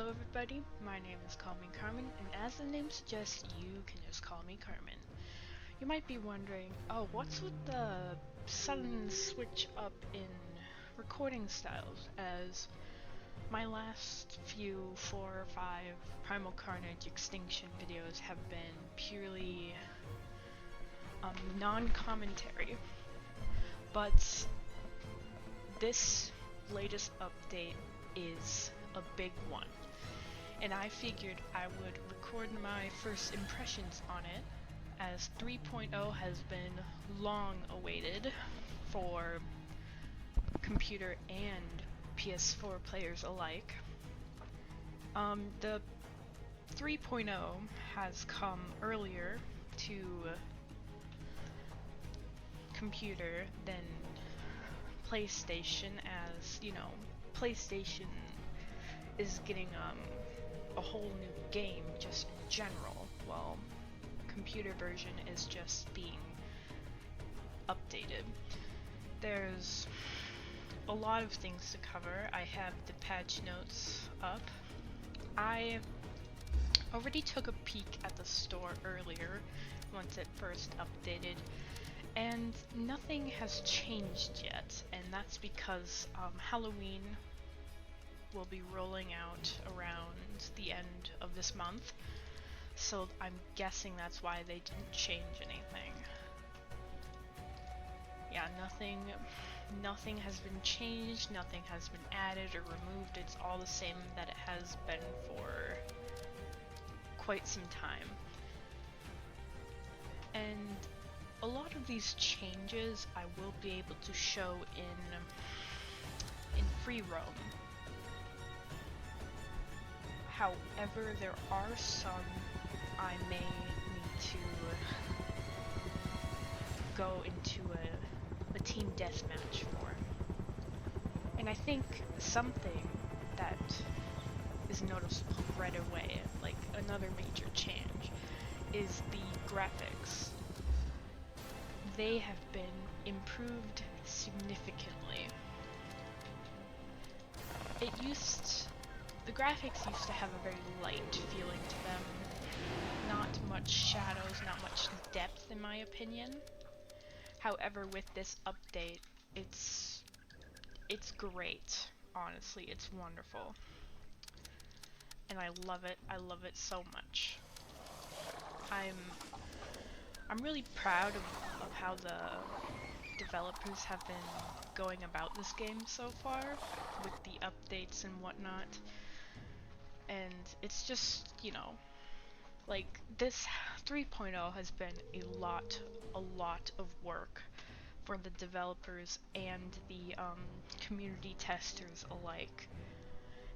Hello everybody, my name is Call Me Carmen, and as the name suggests, you can just call me Carmen. You might be wondering, oh, what's with the sudden switch up in recording styles, as my last few 4 or 5 Primal Carnage Extinction videos have been purely non-commentary, but this latest update is a big one, and I figured I would record my first impressions on it, as 3.0 has been long awaited for computer and PS4 players alike. The 3.0 has come earlier to computer than PlayStation, as you know, PlayStation is getting a whole new game just in general, while computer version is just being updated. There's a lot of things to cover. I have the patch notes up. I already took a peek at the store earlier once it first updated, and nothing has changed yet, and that's because Halloween will be rolling out around the end of this month, so I'm guessing that's why they didn't change anything. Yeah, nothing has been changed, nothing has been added or removed. It's all the same that it has been for quite some time. And a lot of these changes I will be able to show in free roam. However, there are some I may need to go into a team deathmatch for. And I think something that is noticeable right away, like another major change, is the graphics. They have been improved significantly. The graphics used to have a very light feeling to them, not much shadows, not much depth in my opinion. However, with this update, it's great. Honestly, it's wonderful. And I love it so much. I'm really proud of how the developers have been going about this game so far, with the updates and whatnot. And it's just, you know, like, this 3.0 has been a lot of work for the developers and the community testers alike.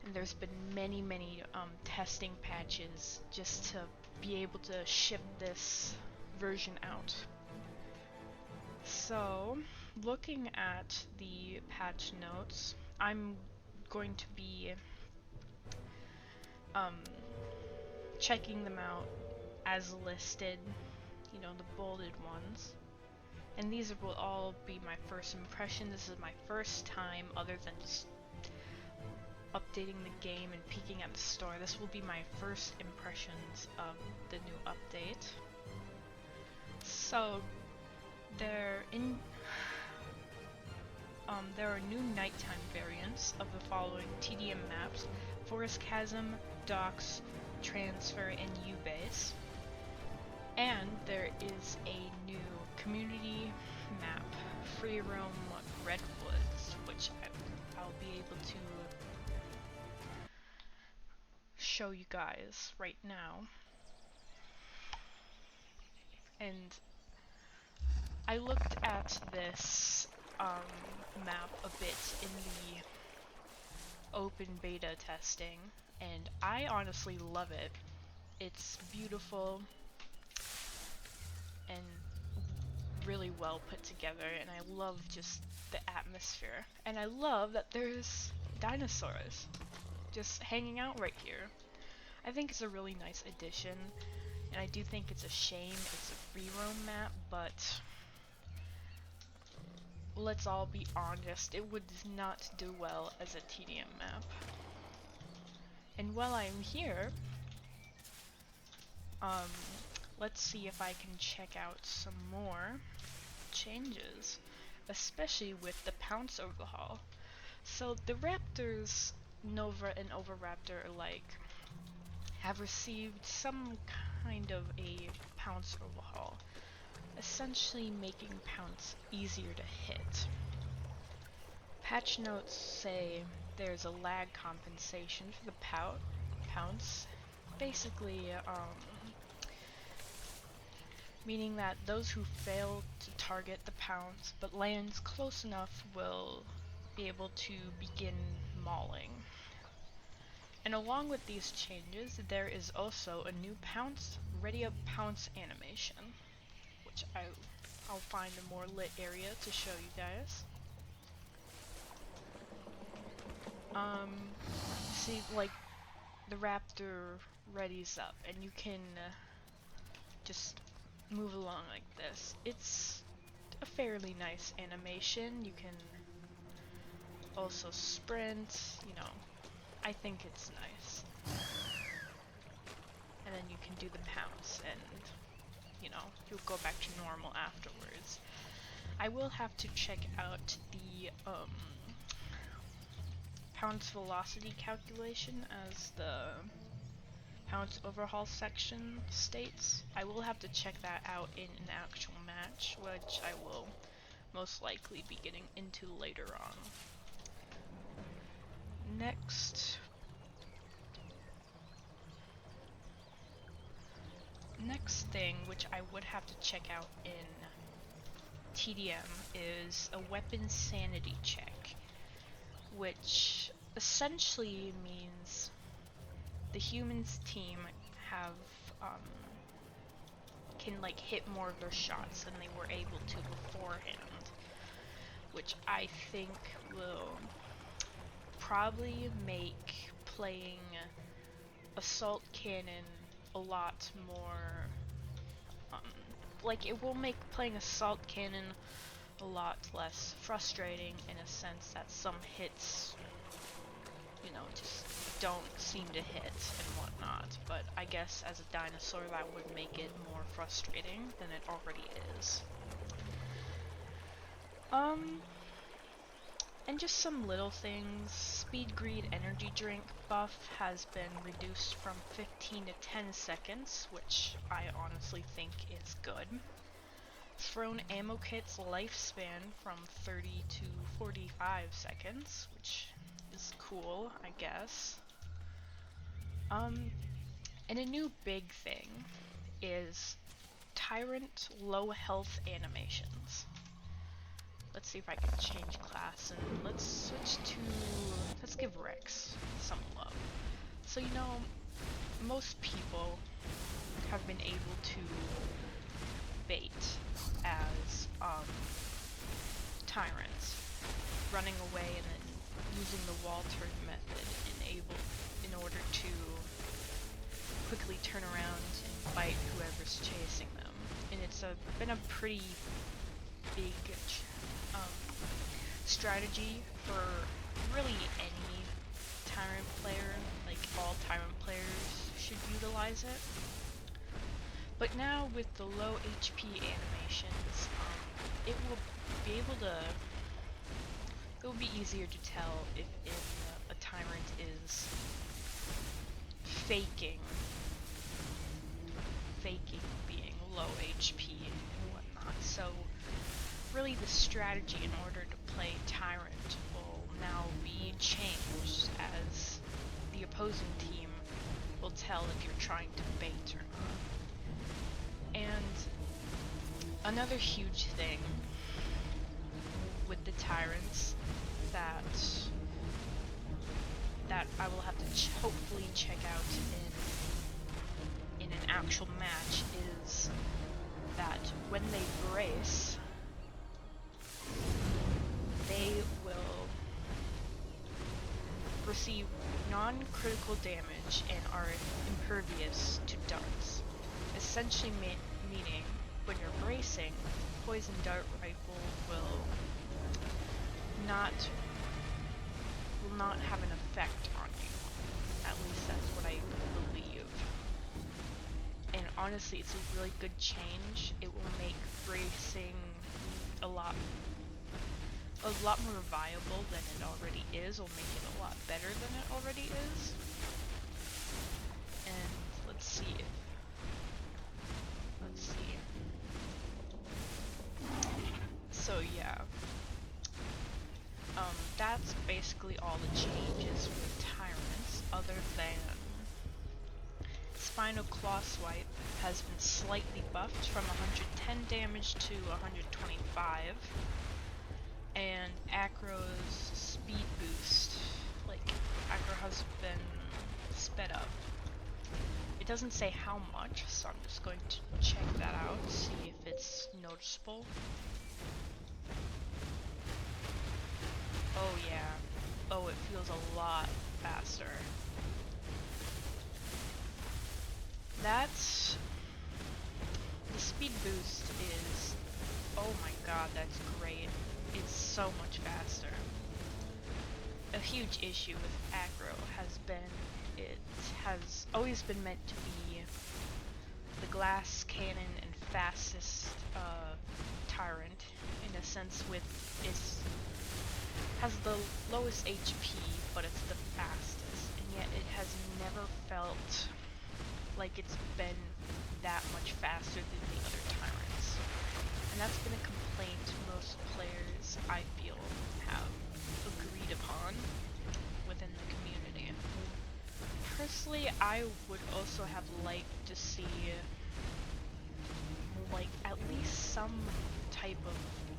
And there's been many testing patches just to be able to ship this version out. So, looking at the patch notes, I'm going to be checking them out as listed, you know, the bolded ones. And these will all be my first impression. This is my first time, other than just updating the game and peeking at the store, this will be my first impressions of the new update. So, there are new nighttime variants of the following TDM maps: Forest Chasm, Docks, Transfer, and U-Base. And there is a new community map, Free Roam Redwoods, which I'll be able to show you guys right now. And I looked at this map a bit in the open beta testing, and I honestly love it. It's beautiful and really well put together, and I love just the atmosphere. And I love that there's dinosaurs just hanging out right here. I think it's a really nice addition, and I do think it's a shame it's a free roam map, but let's all be honest, it would not do well as a TDM map. And while I'm here, let's see if I can check out some more changes, especially with the Pounce overhaul. So the Raptors, Nova and Oviraptor alike, have received some kind of a Pounce overhaul, essentially making Pounce easier to hit. Patch notes say there's a lag compensation for the Pounce, basically meaning that those who fail to target the Pounce but lands close enough will be able to begin mauling. And along with these changes, there is also a new Pounce, Ready Up Pounce animation, which I'll find a more lit area to show you guys. See, like, the raptor readies up, and you can just move along like this. It's a fairly nice animation. You can also sprint, you know, I think it's nice. And then you can do the Pounce, and, you know, you'll go back to normal afterwards. I will have to check out the, Pounce velocity calculation as the Pounce overhaul section states. I will have to check that out in an actual match, which I will most likely be getting into later on. Next thing, which I would have to check out in TDM, is a weapon sanity check, which essentially means the humans team have can like hit more of their shots than they were able to beforehand, which I think will probably make playing assault cannon a lot more like it will make playing assault cannon a lot less frustrating, in a sense that some hits, you know, just don't seem to hit and whatnot, but I guess as a dinosaur that would make it more frustrating than it already is. And just some little things. Speed Greed energy drink buff has been reduced from 15 to 10 seconds, which I honestly think is good. Thrown ammo kit's lifespan from 30 to 45 seconds, which is cool, I guess. And a new big thing is Tyrant low health animations. Let's see if I can change class, and let's give Rex some love. So, you know, most people have been able to bait as Tyrants, running away and then using the wall turn method in order to quickly turn around and fight whoever's chasing them. And it's been a pretty big strategy for really any Tyrant player. Like, all Tyrant players should utilize it. But now with the low HP animations, it will be easier to tell if a Tyrant is faking being low HP and whatnot. So really the strategy in order to play Tyrant will now be changed, as the opposing team will tell if you're trying to bait or not. And another huge thing with the Tyrants that I will have to hopefully check out in an actual match is that when they brace, they will receive non-critical damage and are impervious to darts. Essentially meaning when you're bracing, poison dart rifle will not have an effect on you. At least honestly, it's a really good change. It will make racing a lot more viable than it already is. Will make it a lot better than it already is. And let's see. So yeah. That's basically all the changes with Tyrants, other than Spinal Claw Swipe has been slightly buffed from 110 damage to 125, and Acro's speed boost, like, Acro has been sped up. It doesn't say how much, so I'm just going to check that out, see if it's noticeable. Oh yeah. Oh, it feels a lot faster. That's... the speed boost is... oh my god, that's great. It's so much faster. A huge issue with Acro has been it has always been meant to be the glass cannon and fastest Tyrant, in a sense, with its has the lowest HP, but it's the fastest, and yet it has never felt like it's been that much faster than the other Tyrants. And that's been a complaint most players, I feel, have agreed upon within the community. Personally, I would also have liked to see, like, at least some type of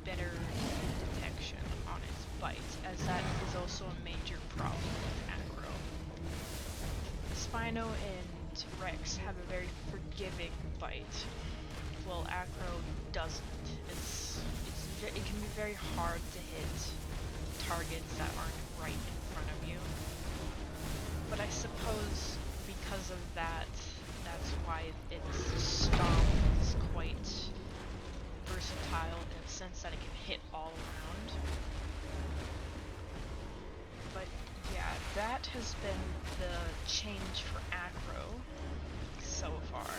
better detection on its bite, as that is also a major problem with Acro. Spino and Rex have a very forgiving bite, while Acro doesn't. It can be very hard to hit targets that aren't right in front of you. But I suppose because of that, that's why its stomp is quite versatile in the sense that it can hit all around. But yeah, that has been the change for Acro so far.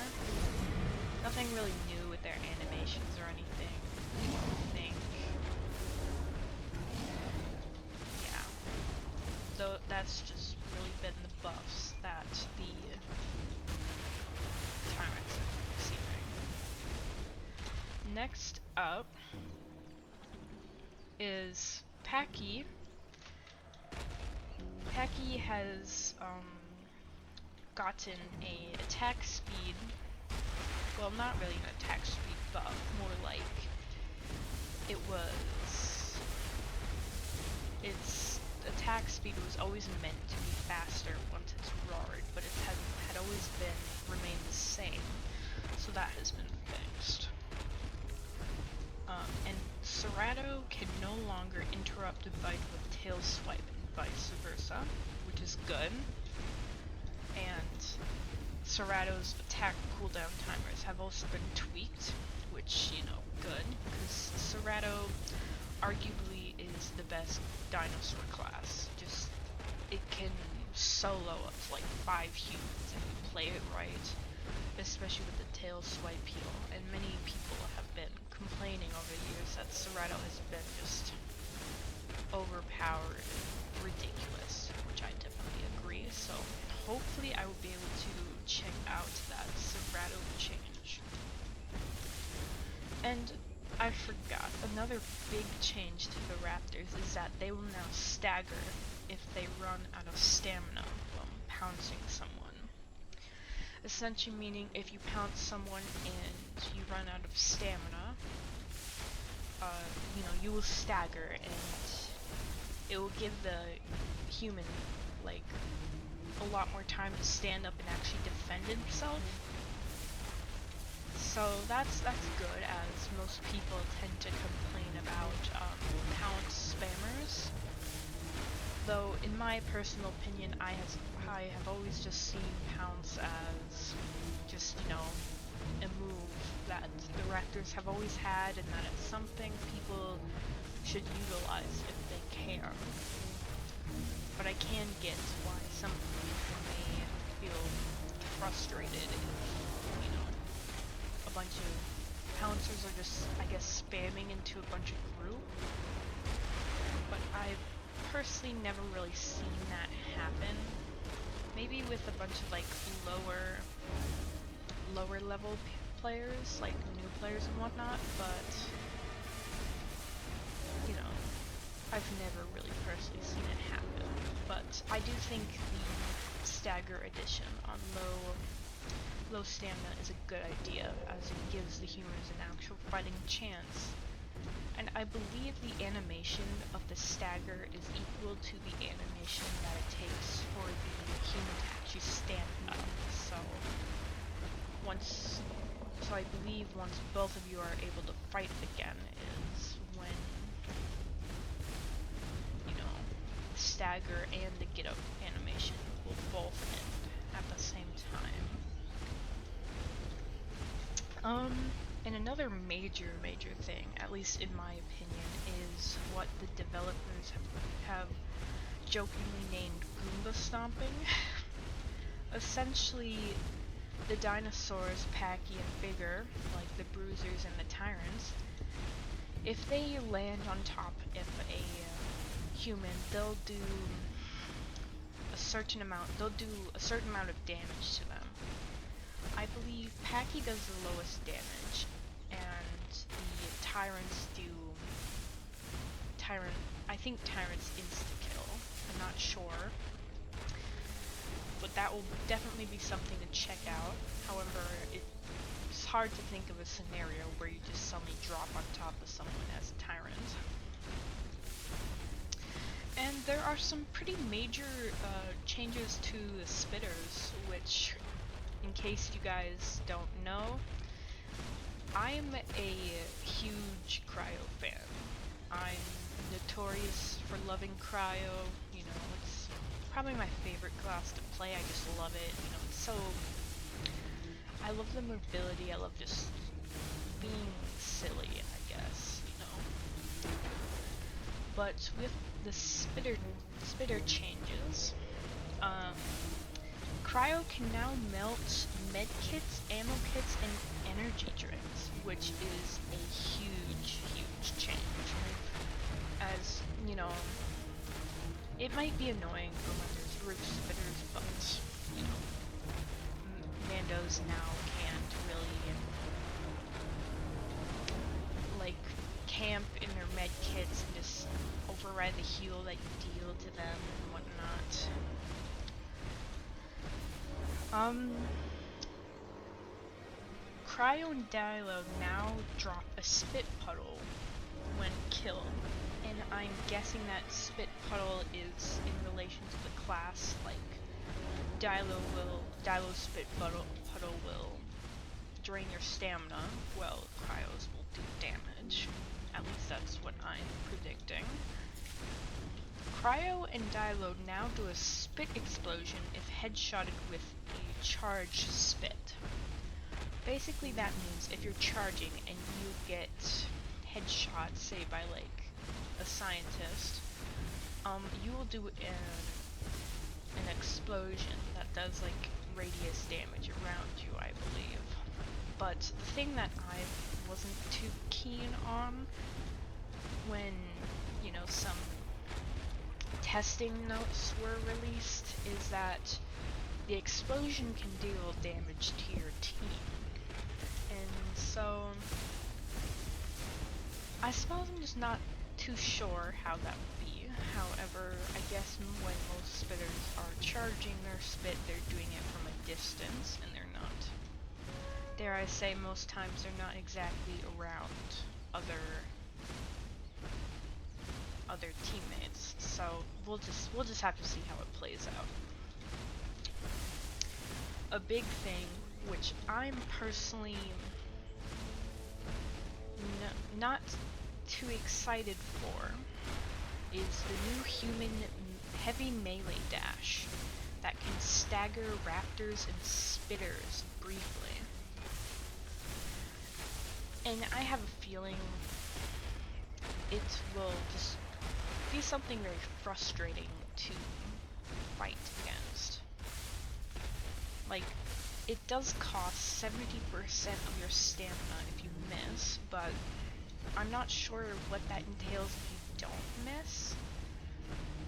Nothing really new with their animations or anything, I think. Yeah. So that's just really been the buffs that the Tyrants are receiving. Next up is Packy. Packy has gotten a attack speed, well, not really an attack speed buff, more like its attack speed was always meant to be faster once it's roared, but it had always remained the same, so that has been fixed. And Serato can no longer interrupt a bite with tail swipe and vice versa, which is good. And Serato's attack cooldown timers have also been tweaked, which, you know, good, because Serato arguably is the best Dinosaur class. Just, it can solo up to like 5 humans if you play it right, especially with the tail swipe heal, and many people have been complaining over the years that Serato has been just overpowered and ridiculous, which I definitely agree, so hopefully I will be able to check out that Serato change. And I forgot, another big change to the Raptors is that they will now stagger if they run out of stamina while pouncing someone. Essentially meaning if you pounce someone and you run out of stamina, you know, you will stagger, and it will give the human, like, a lot more time to stand up and actually defend himself. So that's good, as most people tend to complain about Pounce spammers. Though, in my personal opinion, I have always just seen Pounce as just, you know, a move that the Raptors have always had, and that it's something people should utilize if they care. But I can get why some people may feel frustrated if, you know, Pouncers are just, I guess, spamming into a bunch of group. But I've personally never really seen that happen. Maybe with a bunch of like lower level players, like new players and whatnot, but you know, I've never really personally seen it happen. But I do think the stagger addition on low stamina is a good idea, as it gives the humans an actual fighting chance. And I believe the animation of the stagger is equal to the animation that it takes for the human to actually stand up. So I believe once both of you are able to fight again is when, you know, the stagger and the get up animation will both end at the same time. And another major thing, at least in my opinion, is what the developers have jokingly named Goomba stomping. Essentially, the dinosaurs, Packy and bigger, like the bruisers and the tyrants, if they land on top of a human, they'll do a certain amount of damage to them. I believe Packy does the lowest damage, and the Tyrants do... I think Tyrants insta-kill. I'm not sure. But that will definitely be something to check out. However, it's hard to think of a scenario where you just suddenly drop on top of someone as a Tyrant. And there are some pretty major changes to the spitters, which, in case you guys don't know, I'm a huge Cryo fan. I'm notorious for loving Cryo, you know, it's probably my favorite class to play. I just love it, you know, it's so... I love the mobility, I love just being silly, I guess, you know. But with the spitter changes, Cryo can now melt medkits, ammo kits, and energy drinks, which is a huge change. As, you know, it might be annoying for when there's roof spitters, but, you know, Mandos now can't really, like, camp in their medkits and just override the heal that you deal to them and whatnot. Cryo and Dilo now drop a spit puddle when killed, and I'm guessing that spit puddle is in relation to the class. Like, Dilo's spit puddle will drain your stamina, while Cryo's will do damage. At least that's what I'm predicting. Cryo and Dilo now do a spit explosion if headshotted with a charged spit. Basically that means if you're charging and you get headshot, say by like a scientist, you will do an explosion that does like radius damage around you, I believe. But the thing that I wasn't too keen on when, you know, some testing notes were released is that the explosion can deal damage to your team. And so I suppose I'm just not too sure how that would be. However, I guess when most spitters are charging their spit, they're doing it from a distance, and they're not, dare I say, most times they're not exactly around other teammates. So we'll just have to see how it plays out. A big thing, which I'm personally not too excited for, is the new human heavy melee dash that can stagger raptors and spitters briefly. And I have a feeling it will just be something very frustrating to fight against. Like, it does cost 70% of your stamina if you miss, but I'm not sure what that entails if you don't miss.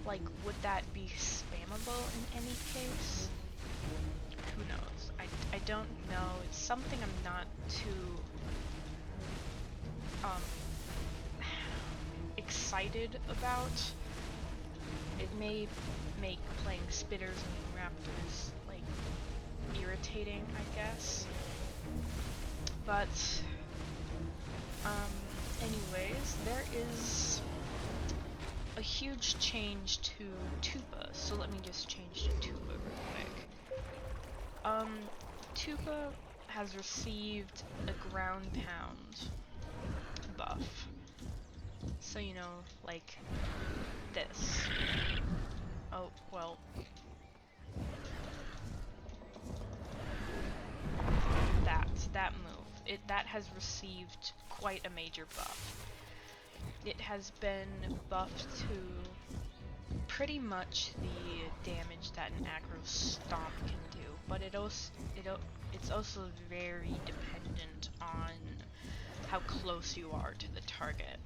Like, would that be spammable in any case? Who knows? I don't know. It's something I'm not too excited about. It may make playing spitters and raptors like irritating, I guess. But anyways, there is a huge change to Tupa, so let me just change to Tupa real quick. Tupa has received a ground pound buff. So, you know, like this. Oh, well. That move. That has received quite a major buff. It has been buffed to pretty much the damage that an aggro stomp can do, but it's also very dependent on how close you are to the target.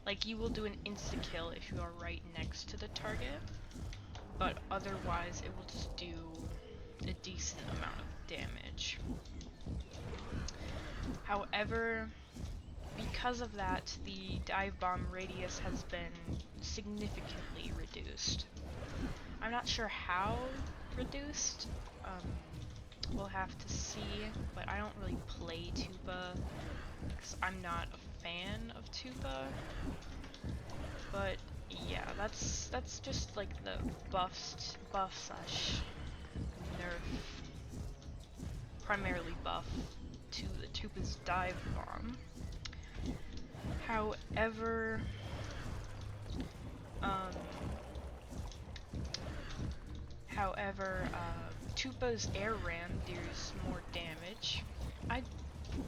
Like, you will do an insta-kill if you are right next to the target, but otherwise it will just do a decent amount of damage. However, because of that, the dive bomb radius has been significantly reduced. I'm not sure how reduced, we'll have to see, but I don't really play Tupa, because I'm not a fan of Tupa. But yeah, that's just like the buff slash nerf, primarily buff to the Tupa's dive bomb. However, Tupa's air ram deals more damage.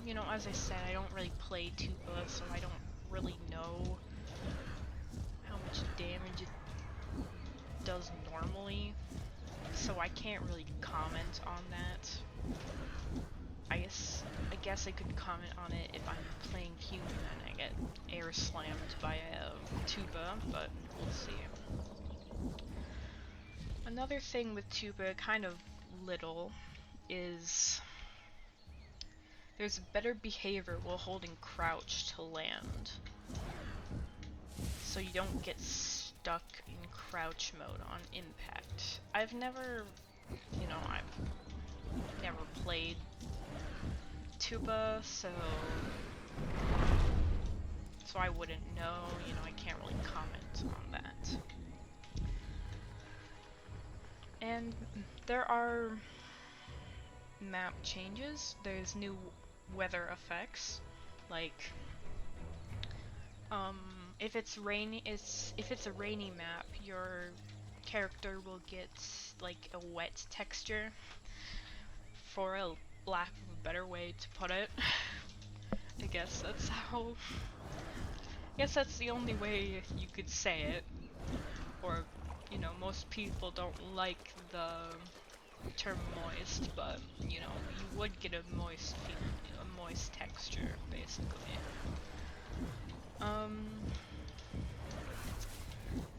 You know, as I said, I don't really play Tupa, so I don't really know how much damage it does normally, so I can't really comment on that. I guess I could comment on it if I'm playing human and I get air slammed by a Tupa, but we'll see. Another thing with Tupa, kind of little, is there's better behavior while holding crouch to land, so you don't get stuck in crouch mode on impact. I've never played Tupa, so I wouldn't know, you know, I can't really comment on that. And there are map changes. There's new weather effects, like if it's a rainy map, your character will get like a wet texture, for a lack of a better way to put it. I guess that's the only way you could say it. Or, you know, most people don't like the term moist, but, you know, you would get a moist texture, basically.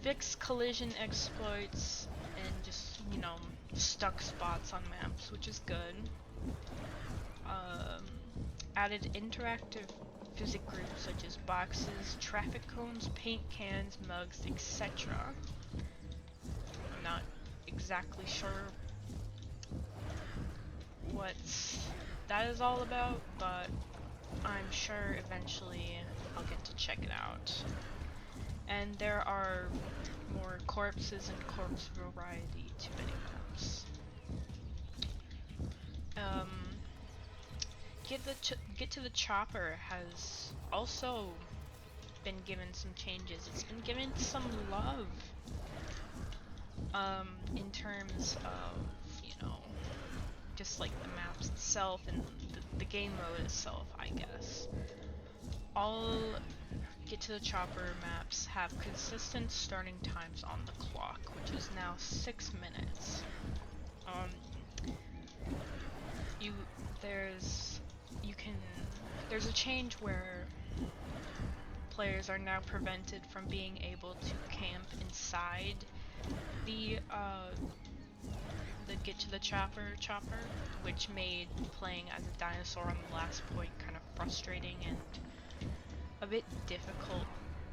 Fix collision exploits and just, you know, stuck spots on maps, which is good. Added interactive physics groups such as boxes, traffic cones, paint cans, mugs, etc. I'm not exactly sure what that is all about, but I'm sure eventually I'll get to check it out. And there are more corpses and corpse variety to many maps. Get to the Chopper has also been given some changes. It's been given some love in terms of, you know, just like the maps itself and the game mode itself, I guess. All Get to the Chopper maps have consistent starting times on the clock, which is now 6 minutes. there's a change where players are now prevented from being able to camp inside the get to the chopper, which made playing as a dinosaur on the last point kind of frustrating and a bit difficult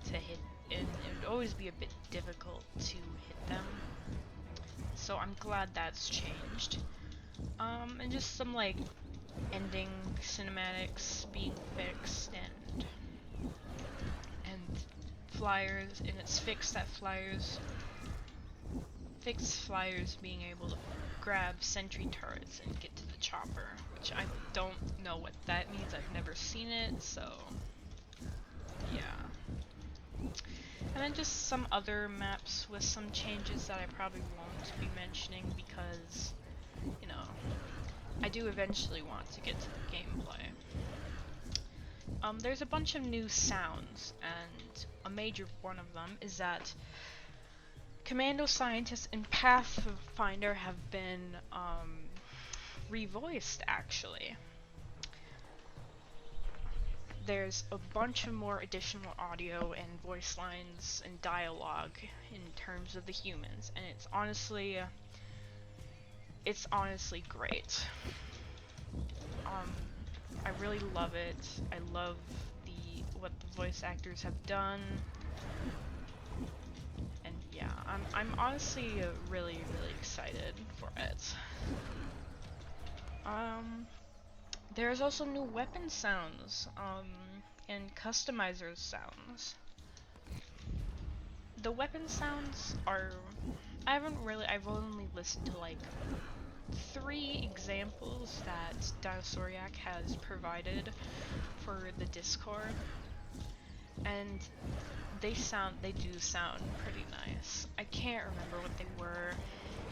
to hit, and it would always be a bit difficult to hit them. So I'm glad that's changed. And just some like ending cinematics being fixed and flyers, and it's fixed that flyers being able to grab sentry turrets and get to the chopper, which I don't know what that means. I've never seen it, so yeah. And then just some other maps with some changes that I probably won't be mentioning because, you know, I do eventually want to get to the gameplay. There's a bunch of new sounds, and a major one of them is that Commando Scientist and Pathfinder have been revoiced, actually. There's a bunch of more additional audio and voice lines and dialogue in terms of the humans, and it's honestly great. I really love it. I love what the voice actors have done. And yeah, I'm honestly really excited for it. There's also new weapon sounds, and customizer sounds. The weapon sounds are, I've only listened to like 3 examples that Dinosaur has provided for the Discord, and they do sound pretty nice. I can't remember what they were,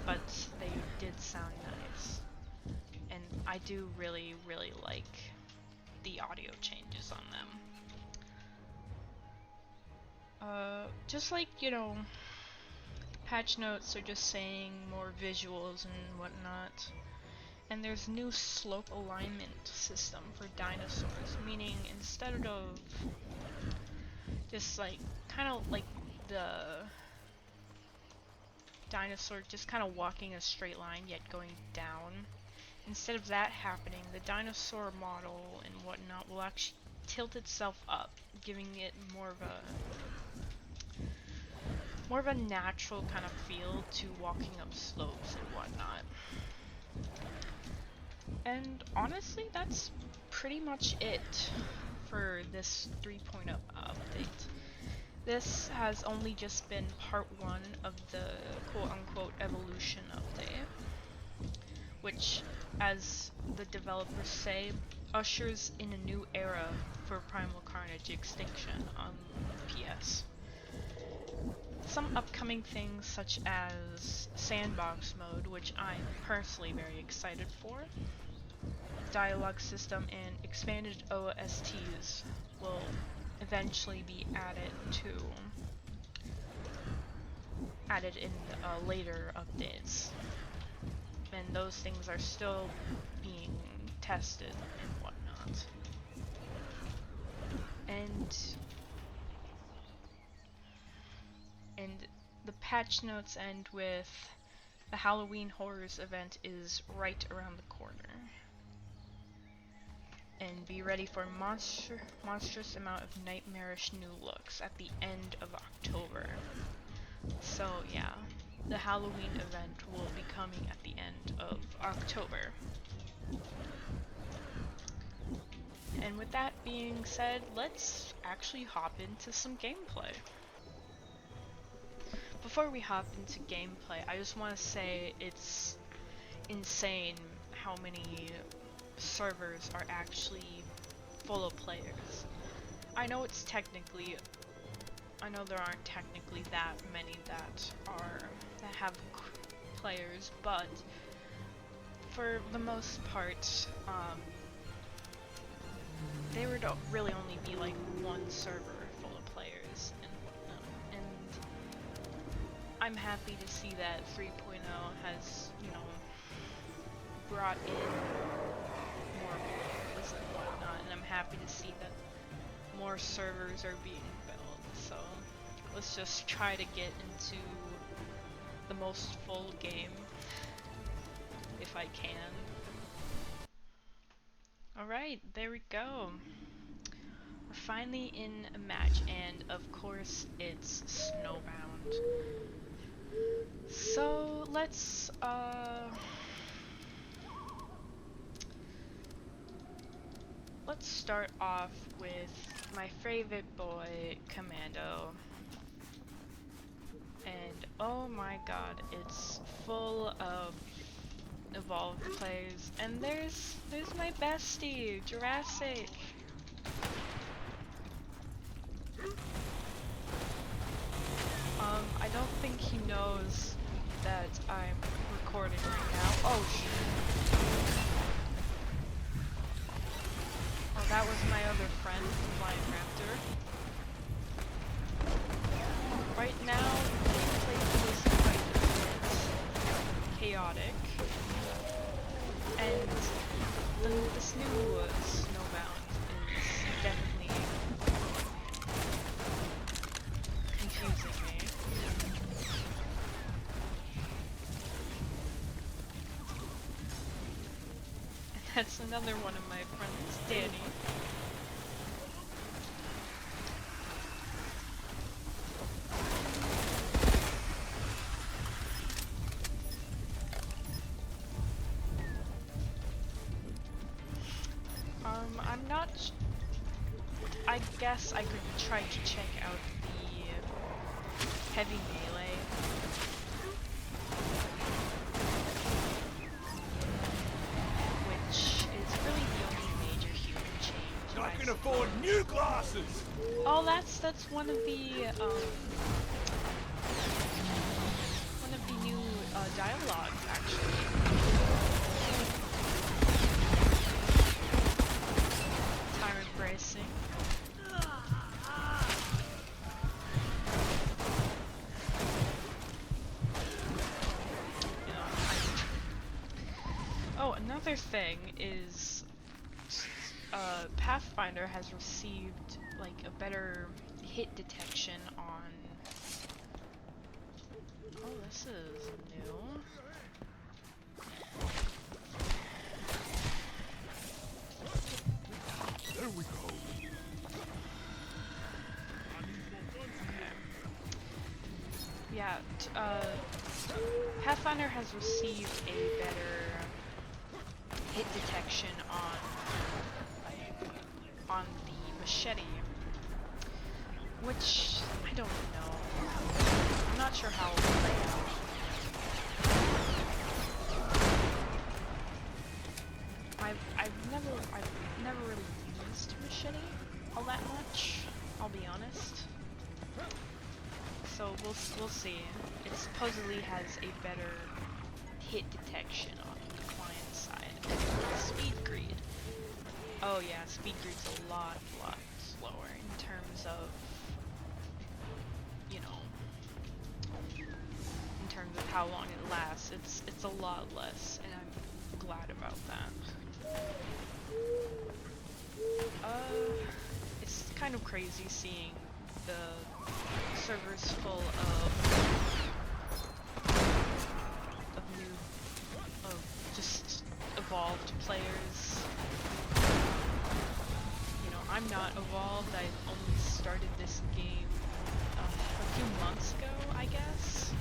but they did sound nice. And I do really like the audio changes on them. Just like, you know, patch notes are just saying more visuals and whatnot. And there's new slope alignment system for dinosaurs, meaning instead of just like kind of like the dinosaur just kind of walking a straight line yet going down, instead of that happening, the dinosaur model and whatnot will actually tilt itself up, giving it more of a natural kind of feel to walking up slopes and whatnot. And honestly, that's pretty much it for this 3.0 update. This has only just been part 1 of the quote-unquote evolution update, which, as the developers say, ushers in a new era for Primal Carnage Extinction on PS. Some upcoming things such as sandbox mode, which I'm personally very excited for, dialogue system, and expanded OSTs will eventually be added in later updates, and those things are still being tested and whatnot. And the patch notes end with the Halloween Horrors event is right around the corner. And be ready for monstrous amount of nightmarish new looks at the end of October. So yeah, the Halloween event will be coming at the end of October. And with that being said, let's actually hop into some gameplay. Before we hop into gameplay, I just want to say it's insane how many servers are actually full of players. I know there aren't technically that many that have players, but for the most part, there would really only be like one server full of players and whatnot. And I'm happy to see that 3.0 has, you know, brought in more players and whatnot, and I'm happy to see that more servers are being built. So let's just try to get into the most full game if I can. Alright, there we go. We're finally in a match, and of course it's snowbound. So let's start off with my favorite boy, Commando. And oh my god, it's full of evolved players. And there's my bestie, Jurassic. I don't think he knows that I'm recording right now. Oh shit. Oh, that was my other friend, the Lion Raptor. Right now, the place is quite a bit chaotic. And this new snowbound is definitely confusing me. And that's another one of my friends, Danny. I'm not. I guess I could try to check out the heavy melee. Which is really the only major human change. I can afford new glasses. Oh, that's one of the new dialogues actually. Tyrant bracing. Oh, another thing is Pathfinder has received like a better hit detection on. Oh, this is new. There we go. Okay. Yeah, Pathfinder has received a better hit detection on the machete, which I don't know. I'm not sure how it will play out. I've never really used machete all that much, I'll be honest. So we'll see. It supposedly has a better hit detection on the client side. Speed greed. Oh yeah, speed greed's a lot slower in terms of, you know, in terms of how long it lasts. It's a lot less, and I'm glad about that. It's kind of crazy seeing the servers full of just evolved players. You know, I'm not evolved. I only started this game a few months ago, I guess.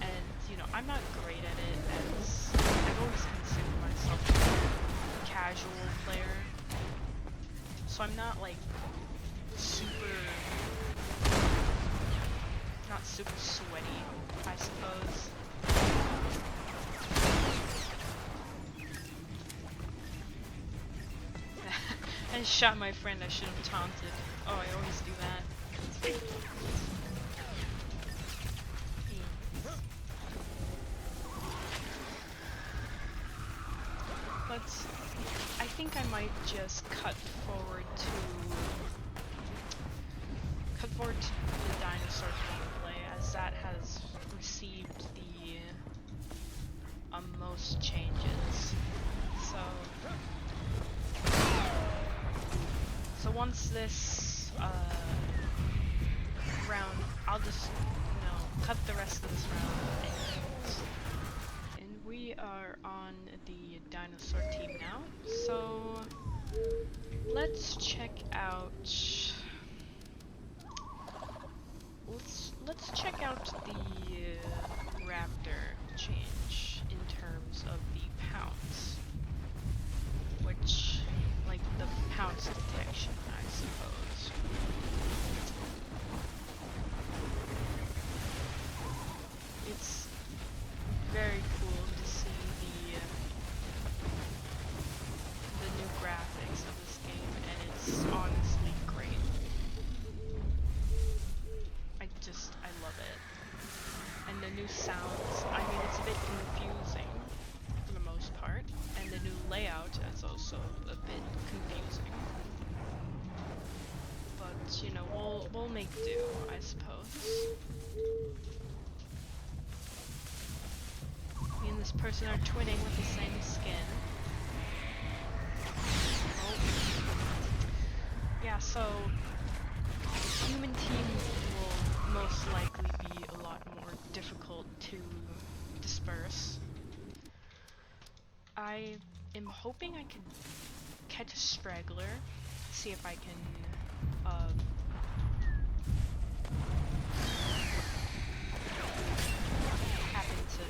And, you know, I'm not great at it, as I've always considered myself a casual player. So I'm not like not super sweaty, I suppose. I just shot my friend. I should have taunted. Oh, I always do that. I think I might just cut forward to the Dinosaur gameplay, as that has received the most changes. So once this round, I'll just, cut the rest of this round. And we are on the dinosaur team now, so let's check out. Let's check out the raptor change in terms of the pounce, which, like the pounce detection, I suppose. It's very cool to see the new graphics of this game, and it's honestly great. I love it. And the new sounds, I mean, it's a bit confusing for the most part, and the new layout is also a bit confusing. But, you know, we'll make do, I suppose. Me and this person are twinning with the same skin. Oh. Yeah, so the human team will most likely be a lot more difficult to disperse. I am hoping I can catch a straggler, see if I can happen to,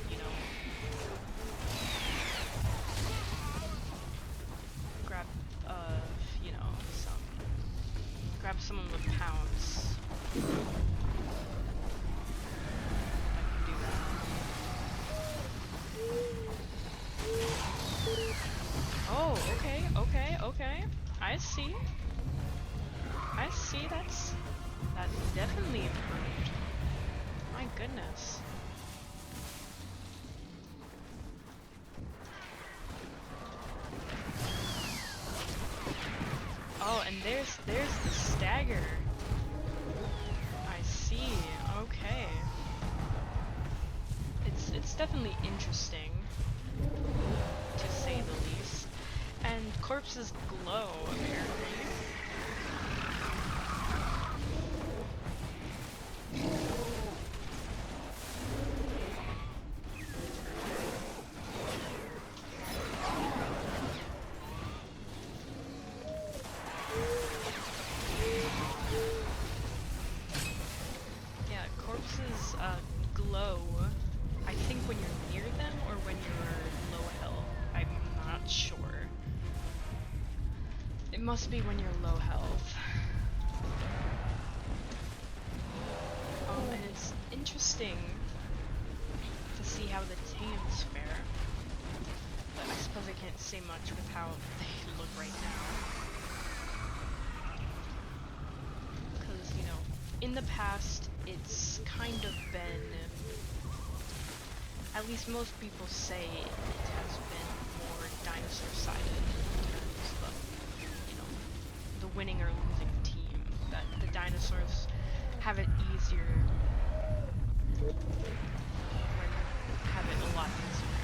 grab grab someone with pounce. I can do that. Oh, okay. I see, that's definitely improved. My goodness. Oh, and there's the stagger. I see. Okay. It's definitely interesting, to say the least. And corpses glow, apparently. Yeah, corpses glow, I think when you're near them or when you're low health. I'm not sure. It must be when you're low health. And it's interesting to see how the tames fare. But I suppose I can't say much with how they look right now. Because, in the past, it's kind of been, at least most people say it has been more dinosaur-sided in terms of, the winning or losing team. That the dinosaurs have it easier, have it a lot easier.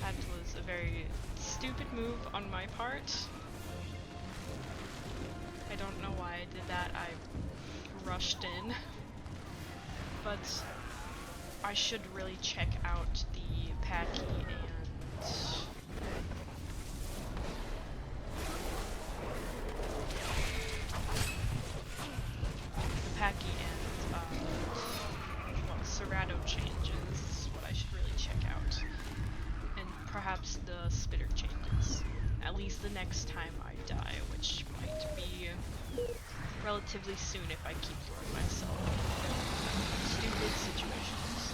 That was a very stupid move on my part. I don't know why I did that. I rushed in. But I should really check out the Packy and Serato changes is what I should really check out. And perhaps the spitter changes. At least the next time I die, which might be relatively soon if I keep throwing myself in stupid situations.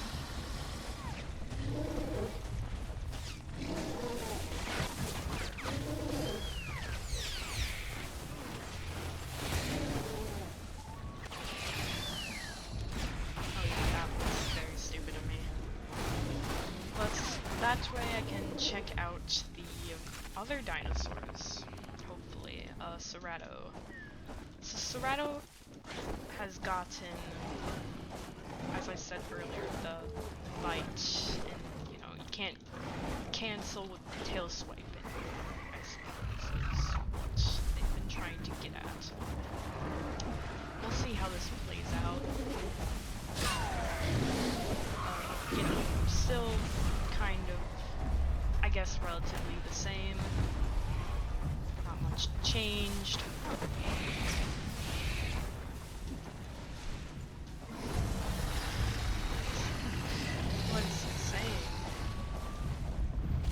Oh yeah, that was very stupid of me. But that way I can check out the other dinosaurs, hopefully. Serato. So Serato has gotten, as I said earlier, the bite, and you know, you can't cancel with tail swiping, I suppose, is what they've been trying to get at. We'll see how this plays out. You know, still kind of, I guess, relatively the same. Not much changed. What is it saying?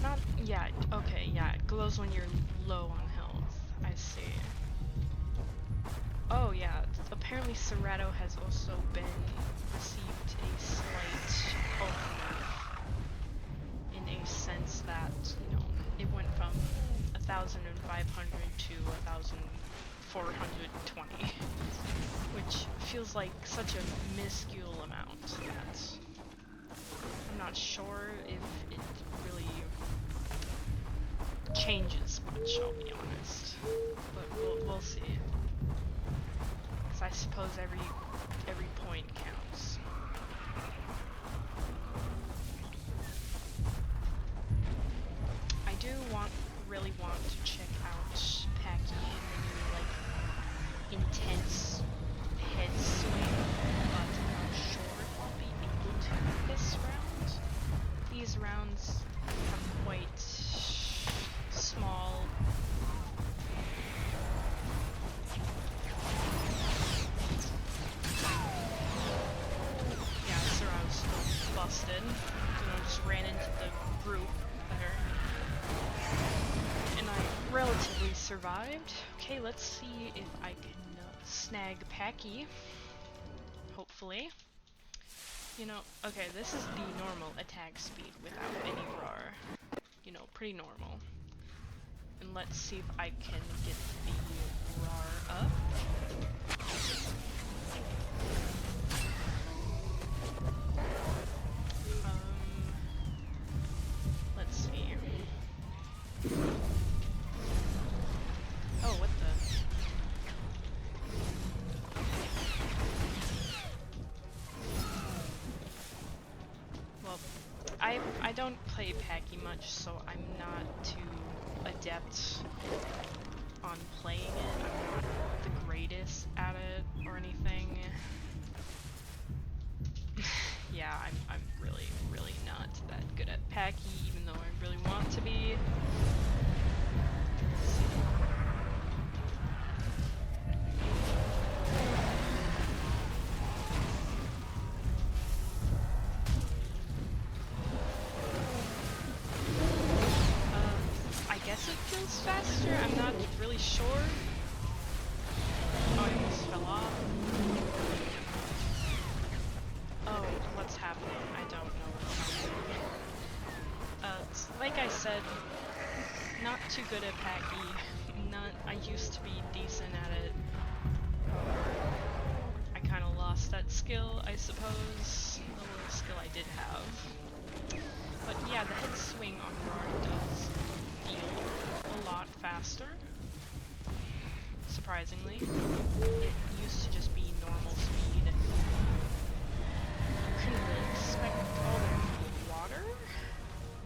Not, yeah, okay, yeah, it glows when you're low on health. I see. Oh yeah, apparently Serato has also been received a slight health nerf, in a sense that, you know, it went from 1,500 to 1,420, which feels like such a minuscule amount that I'm not sure if it really changes much, I'll be honest, but we'll see. I suppose every point counts. I do really want to check out Packy and the new, like, intense head swing, but I'm not sure if I'll be able to this round. These rounds are quite small. Busted. You know, just ran into the group there. And I relatively survived. Okay, let's see if I can snag Packy. Hopefully. You know, okay, this is the normal attack speed without any roar. You know, pretty normal. And let's see if I can get the roar up. Let's see. Oh, what the? Well, I don't play Packy much, so I'm not too adept on playing it. I'm not the greatest at it or anything. Yeah, I'm really not that good at Packy, even though I really want to be. I guess it kills faster, I'm not really sure. Oh, I almost fell off. Oh, what's happening? I don't know what's happening. Like I said, not too good at Packy. I used to be decent at it. I kind of lost that skill, I suppose. The little skill I did have. But yeah, the head swing on Roar does feel a lot faster. Surprisingly. It used to just be normal speed. You couldn't really expect all their water?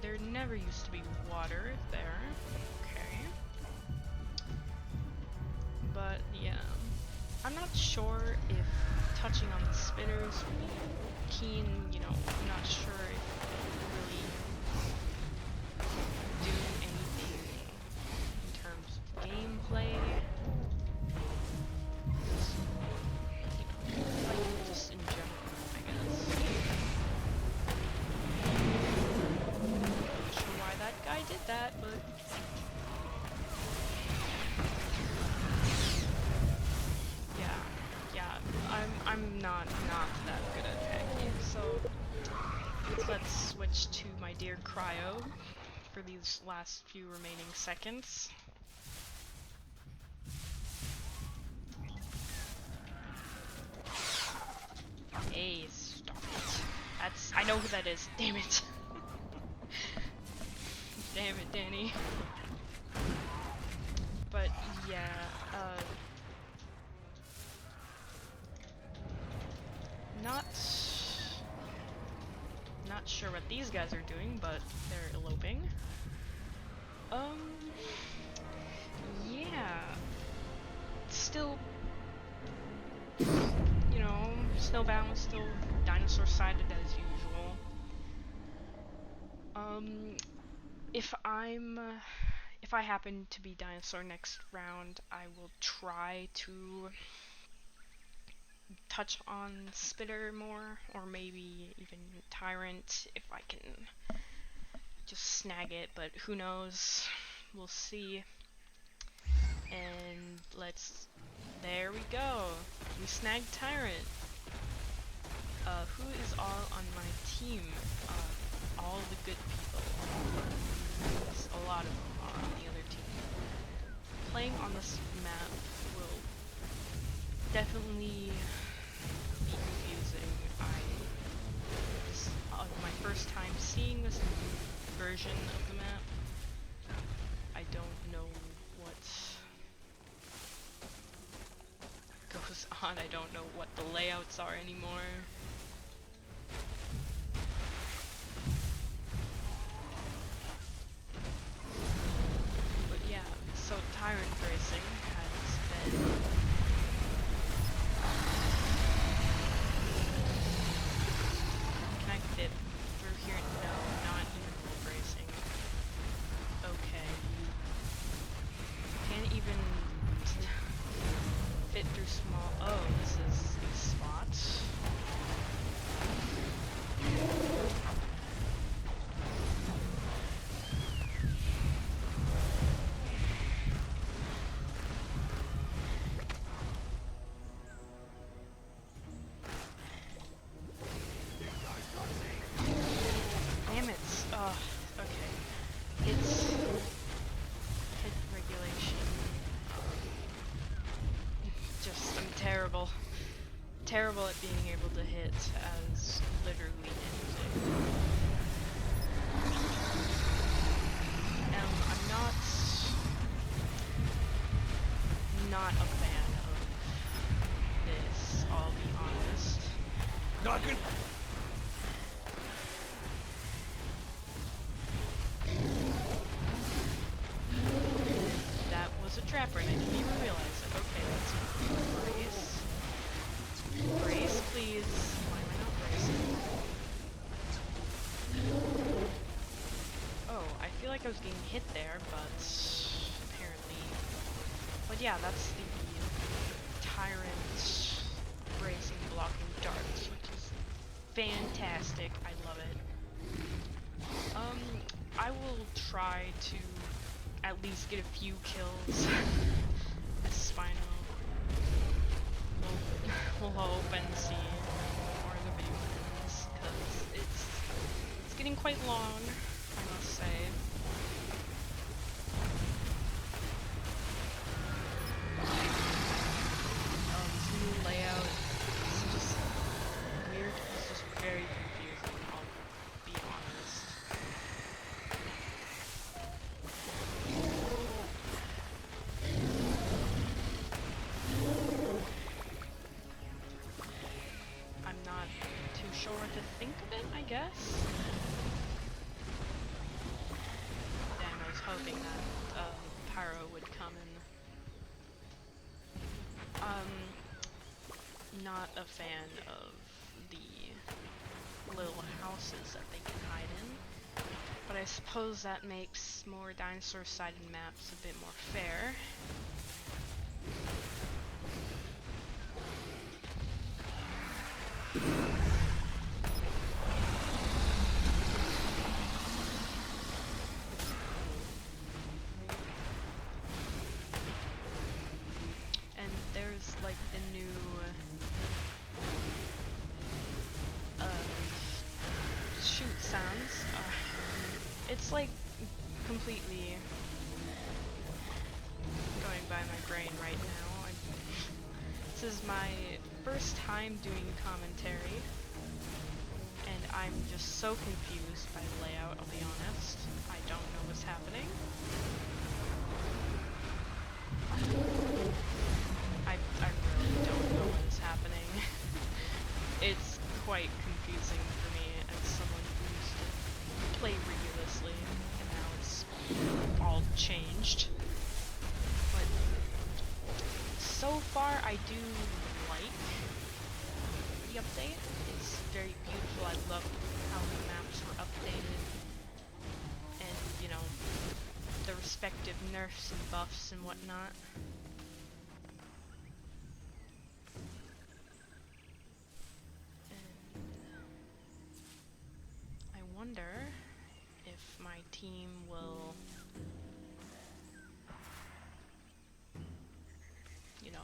There never used to be water there. Okay. But yeah. I'm not sure if touching on the spitters would be keen, you know, I'm not sure if it would really do anything in terms of gameplay. Like, just in general, I guess. Not sure why that guy did that, but yeah, I'm not that good at hacking, so let's switch to my dear Cryo for these last few remaining seconds. Hey, stop it. I know who that is. Damn it. Damn it, Danny. But yeah, not sure what these guys are doing, but they're eloping. Yeah. Still, you know, still balanced, still dinosaur sided as usual. If I happen to be dinosaur next round, I will try to touch on Spitter more, or maybe even Tyrant if I can just snag it, but who knows, we'll see. And there we go, we snagged Tyrant. Who is all on my team? All the good people. There's a lot of them are on the other team. Playing on this map will definitely be confusing. This my first time seeing this new version of the map. I don't know what goes on. I don't know what the layouts are anymore. But yeah, so Tyrant racing has been connected through here. No, not even racing. Okay, can't even fit through small. Oh, this is these spots. Damn it. Oh, okay. It's hit regulation. I'm terrible. Terrible at being able to hit as literally anything. I'm not a fan of this, I'll be honest. Not good. That was a trapper and I didn't even realize it. Okay, let's brace. Brace, please. Why am I not bracing? Oh, I feel like I was getting hit there, but apparently. But yeah, that's the Tyrant bracing blocking darts, which is fantastic. I love it. I will try to at least get a few kills as Spino. We'll hope and see before the video ends, because it's getting quite long, I must say. This new layout is just weird. It's just very confusing, I'll be honest. I'm not too sure what to think of it, I guess. Damn, I was hoping that Pyro would come in. Not a fan of the little houses that they can hide in, but I suppose that makes more dinosaur-sided maps a bit more fair. And there's like the new shoot sounds. It's like completely going by my brain right now. This is my first time doing commentary, and I'm just so confused by the layout, I'll be honest. I don't know what's happening. I really don't know what is happening. It's quite confusing for me as someone who used to play rigorously, and now it's all changed. But so far, I do like the update. It's very beautiful. I love how the maps were updated, and you know, the respective nerfs and buffs and whatnot. I wonder if my team will, you know,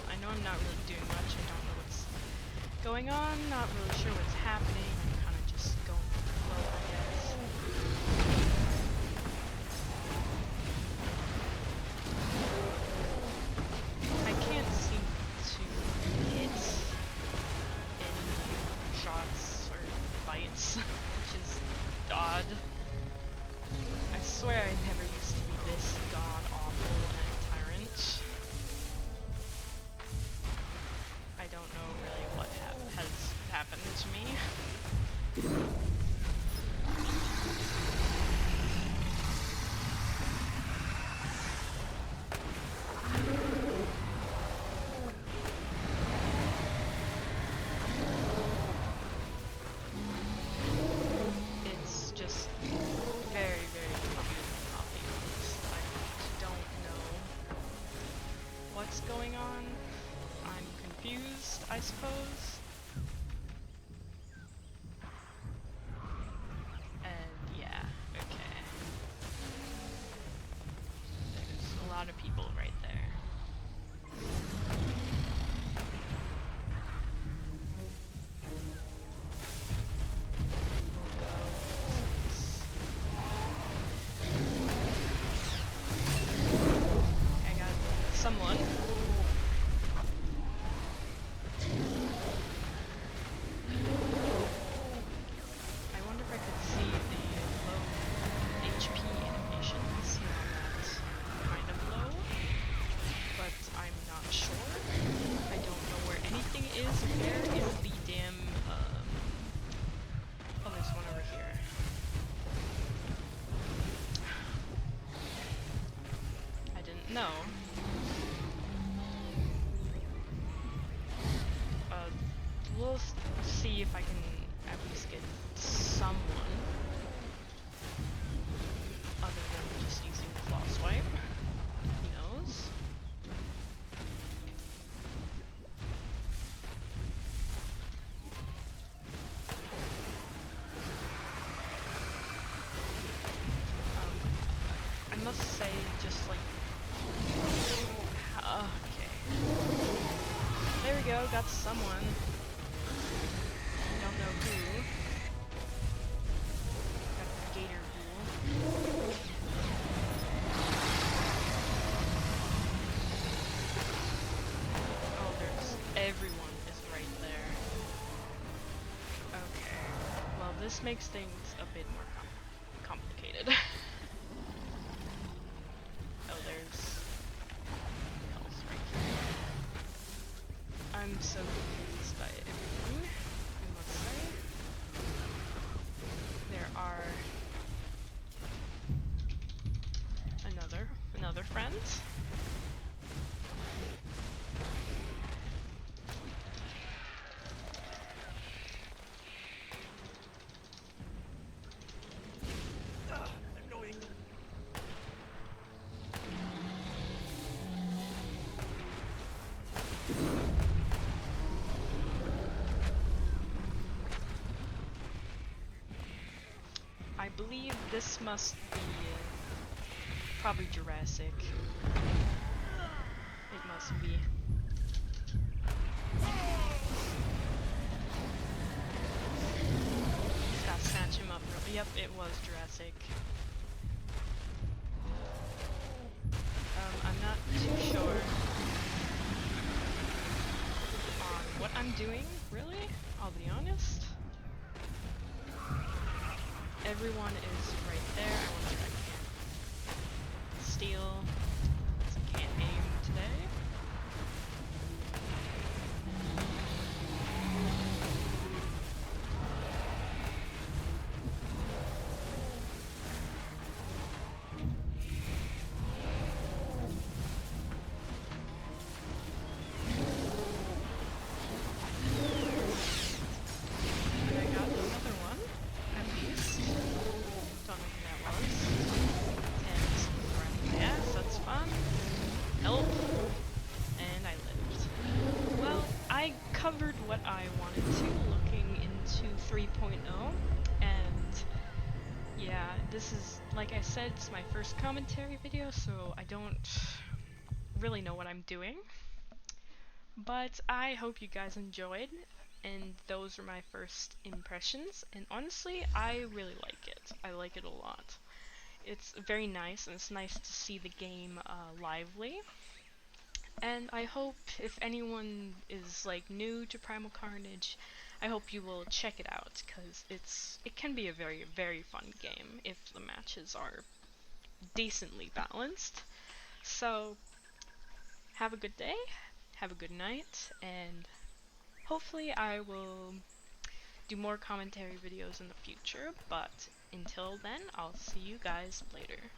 I know I'm not really doing much. I don't know what's going on. Not really sure what's happening. I'm kind of just going with the flow, I guess. I can't seem to hit any shots or bites, which is odd. I swear I never used to be this god-awful at Tyrant. I don't know really what has happened to me. It's just very, very confusing, I'll be honest. I don't know what's going on. I'm confused, I suppose. And yeah, okay. There's a lot of people right there. I got someone. No. We'll see if I can at least get someone other than just using the claw swipe. Who knows? I must say, just like, okay. There we go, got someone. Don't know who. Got the gator ghoul. Oh, everyone is right there. Okay. Well, this makes things a bit more complicated. Oh, there's something else right here. I'm so confused by everything, I must say. There are another friend. Annoying. I believe this must be probably Jurassic. It must be. Gotta snatch him up. Yep, it was Jurassic. I'm not too sure on what I'm doing, really. I'll be honest. Everyone is right there. I wonder if I can steal. I can't aim today. Covered what I wanted to looking into 3.0, and yeah, this is, like I said, it's my first commentary video, so I don't really know what I'm doing, but I hope you guys enjoyed, and those are my first impressions, and honestly, I really like it. I like it a lot. It's very nice, and it's nice to see the game lively. And I hope if anyone is like new to Primal Carnage, I hope you will check it out, because it can be a very, very fun game if the matches are decently balanced. So have a good day, have a good night, and hopefully I will do more commentary videos in the future, but until then, I'll see you guys later.